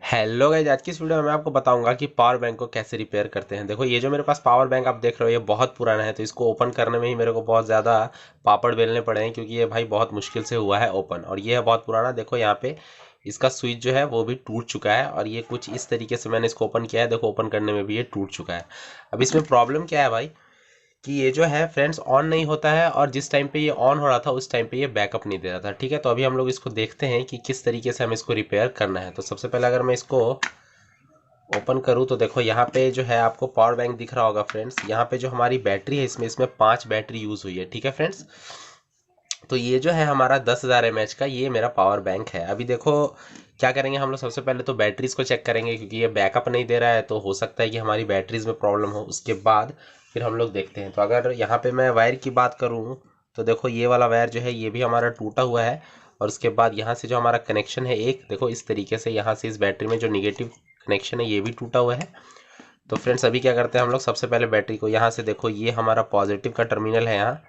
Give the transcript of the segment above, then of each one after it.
Hello guys, आज की इस वीडियो में मैं आपको बताऊंगा कि पावर बैंक को कैसे रिपेयर करते हैं। देखो, ये जो मेरे पास पावर बैंक आप देख रहे हो ये बहुत पुराना है, तो इसको ओपन करने में ही मेरे को बहुत ज़्यादा पापड़ बेलने पड़े हैं, क्योंकि ये भाई बहुत मुश्किल से हुआ है ओपन। और ये है बहुत पुराना। देखो यहाँ पे इसका स्विच जो है वो भी टूट चुका है, और ये कुछ इस तरीके से मैंने इसको ओपन किया है। देखो, ओपन करने में भी ये टूट चुका है। अब इसमें प्रॉब्लम क्या है भाई, कि ये जो है फ्रेंड्स ऑन नहीं होता है, और जिस टाइम पे ये ऑन हो रहा था उस टाइम पे ये बैकअप नहीं दे रहा था। ठीक है, तो अभी हम लोग इसको देखते हैं कि किस तरीके से हमें इसको रिपेयर करना है। तो सबसे पहले अगर मैं इसको ओपन करूँ तो देखो यहाँ पे जो है आपको पावर बैंक दिख रहा होगा फ्रेंड्स। यहाँ पे जो हमारी बैटरी है इसमें 5 बैटरी यूज़ हुई है। ठीक है फ्रेंड्स, तो ये जो है हमारा 10,000 mAh का ये मेरा पावर बैंक है। अभी देखो क्या करेंगे हम लोग, सबसे पहले तो बैटरीज को चेक करेंगे, क्योंकि ये बैकअप नहीं दे रहा है तो हो सकता है कि हमारी बैटरीज में प्रॉब्लम हो। उसके बाद फिर हम लोग देखते हैं। तो अगर यहाँ पे मैं वायर की बात करूँ तो देखो ये वाला वायर जो है ये भी हमारा टूटा हुआ है। और उसके बाद यहाँ से जो हमारा कनेक्शन है एक, देखो इस तरीके से यहाँ से इस बैटरी में जो निगेटिव कनेक्शन है ये भी टूटा हुआ है। तो फ्रेंड्स अभी क्या करते हैं हम लोग, सबसे पहले बैटरी को यहाँ से, देखो ये हमारा पॉजिटिव का टर्मिनल है, यहाँ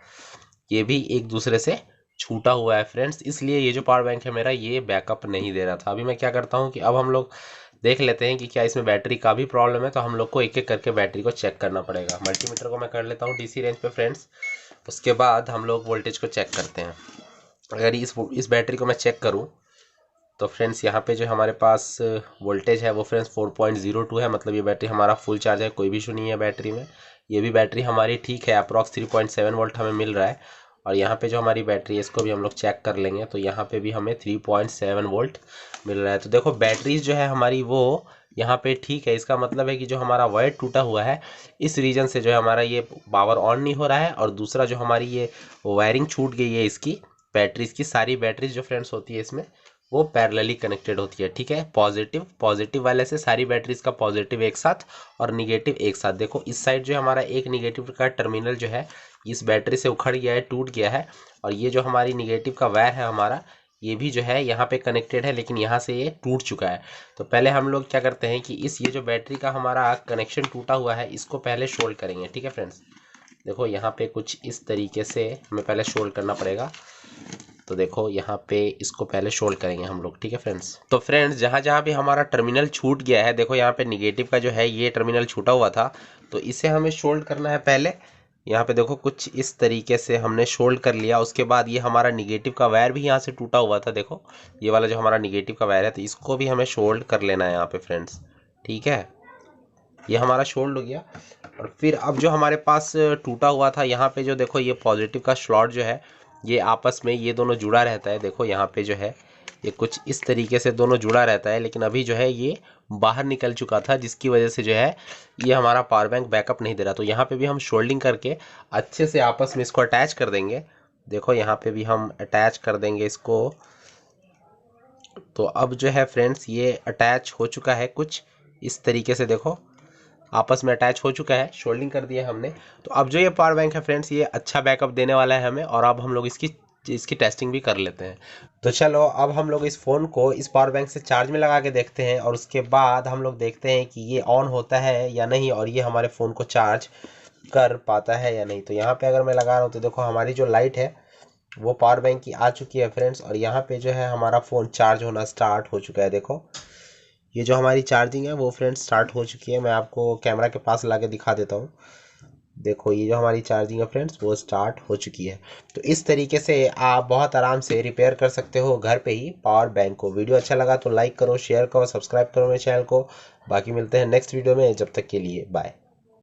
ये भी एक दूसरे से छूटा हुआ है फ्रेंड्स, इसलिए ये जो पावर बैंक है मेरा ये बैकअप नहीं दे रहा था। अभी मैं क्या करता हूँ कि अब हम लोग देख लेते हैं कि क्या इसमें बैटरी का भी प्रॉब्लम है। तो हम लोग को एक एक करके बैटरी को चेक करना पड़ेगा। मल्टीमीटर को मैं कर लेता हूँ डीसी रेंज पे फ्रेंड्स। उसके बाद हम लोग वोल्टेज को चेक करते हैं। अगर इस बैटरी को मैं चेक करूँ तो फ्रेंड्स यहाँ पे जो हमारे पास वोल्टेज है वो फ्रेंड्स 4.02 है, मतलब ये बैटरी हमारा फुल चार्ज है, कोई भी इशू नहीं है बैटरी में। ये भी बैटरी हमारी ठीक है, अप्रॉक्स 3.7 वोल्ट हमें मिल रहा है। और यहाँ पे जो हमारी बैटरी है इसको भी हम लोग चेक कर लेंगे, तो यहाँ पे भी हमें 3.7 वोल्ट मिल रहा है। तो देखो बैटरीज जो है हमारी वो यहाँ पे ठीक है। इसका मतलब है कि जो हमारा वायर टूटा हुआ है इस रीजन से जो है हमारा ये पावर ऑन नहीं हो रहा है। और दूसरा जो हमारी ये वायरिंग छूट गई है इसकी बैटरीज की, सारी बैटरीज जो फ्रेंड्स होती है इसमें वो पैरेलली कनेक्टेड होती है। ठीक है, पॉजिटिव पॉजिटिव वाले से सारी बैटरीज का पॉजिटिव एक साथ और निगेटिव एक साथ। देखो इस साइड जो हमारा एक निगेटिव का टर्मिनल जो है इस बैटरी से उखड़ गया है, टूट गया है। और ये जो हमारी निगेटिव का वायर है हमारा, ये भी जो है यहाँ पे कनेक्टेड है, लेकिन यहाँ से ये टूट चुका है। तो पहले हम लोग क्या करते हैं कि ये जो बैटरी का हमारा कनेक्शन टूटा हुआ है इसको पहले शोल्ड करेंगे। ठीक है फ्रेंड्स, देखो यहाँ पे कुछ इस तरीके से हमें पहले शोल्ड करना पड़ेगा। तो देखो यहाँ पे इसको पहले शोल्ड करेंगे हम लोग। ठीक है फ्रेंड्स, तो फ्रेंड्स जहाँ जहाँ भी हमारा टर्मिनल छूट गया है, देखो यहाँ पे निगेटिव का जो है ये टर्मिनल छूटा हुआ था, तो इसे हमें शोल्ड करना है पहले। यहाँ पे देखो कुछ इस तरीके से हमने शोल्ड कर लिया। उसके बाद ये हमारा निगेटिव का वायर भी यहाँ से टूटा हुआ था, देखो ये वाला जो हमारा निगेटिव का वायर है, तो इसको भी हमें शोल्ड कर लेना है यहाँ पे फ्रेंड्स। ठीक है, ये हमारा शोल्ड हो गया। और फिर अब जो हमारे पास टूटा हुआ था यहाँ पे जो देखो ये पॉजिटिव का स्लॉट जो है ये आपस में ये दोनों जुड़ा रहता है। देखो यहाँ पे जो है ये कुछ इस तरीके से दोनों जुड़ा रहता है, लेकिन अभी जो है ये बाहर निकल चुका था, जिसकी वजह से जो है ये हमारा पावर बैंक बैकअप नहीं दे रहा। तो यहाँ पे भी हम शोल्डिंग करके अच्छे से आपस में इसको अटैच कर देंगे। देखो यहाँ पे भी हम अटैच कर देंगे इसको। तो अब जो है फ्रेंड्स ये अटैच हो चुका है कुछ इस तरीके से, देखो आपस में अटैच हो चुका है, शोल्डिंग कर दिया है हमने। तो अब जो ये पावर बैंक है फ्रेंड्स ये अच्छा बैकअप देने वाला है हमें, और अब हम लोग इसकी टेस्टिंग भी कर लेते हैं। तो चलो अब हम लोग इस फ़ोन को इस पावर बैंक से चार्ज में लगा के देखते हैं, और उसके बाद हम लोग देखते हैं कि ये ऑन होता है या नहीं, और ये हमारे फ़ोन को चार्ज कर पाता है या नहीं। तो यहाँ पे अगर मैं लगा रहा हूँ तो देखो हमारी जो लाइट है वो पावर बैंक की आ चुकी है फ्रेंड्स, और यहाँ पे जो है हमारा फ़ोन चार्ज होना स्टार्ट हो चुका है। देखो ये जो हमारी चार्जिंग है वो फ्रेंड्स स्टार्ट हो चुकी है। मैं आपको कैमरा के पास ला के दिखा देता हूँ। देखो ये जो हमारी चार्जिंग है फ्रेंड्स वो स्टार्ट हो चुकी है। तो इस तरीके से आप बहुत आराम से रिपेयर कर सकते हो घर पे ही पावर बैंक को। वीडियो अच्छा लगा तो लाइक करो, शेयर करो, सब्सक्राइब करो मेरे चैनल को। बाकी मिलते हैं नेक्स्ट वीडियो में, जब तक के लिए बाय।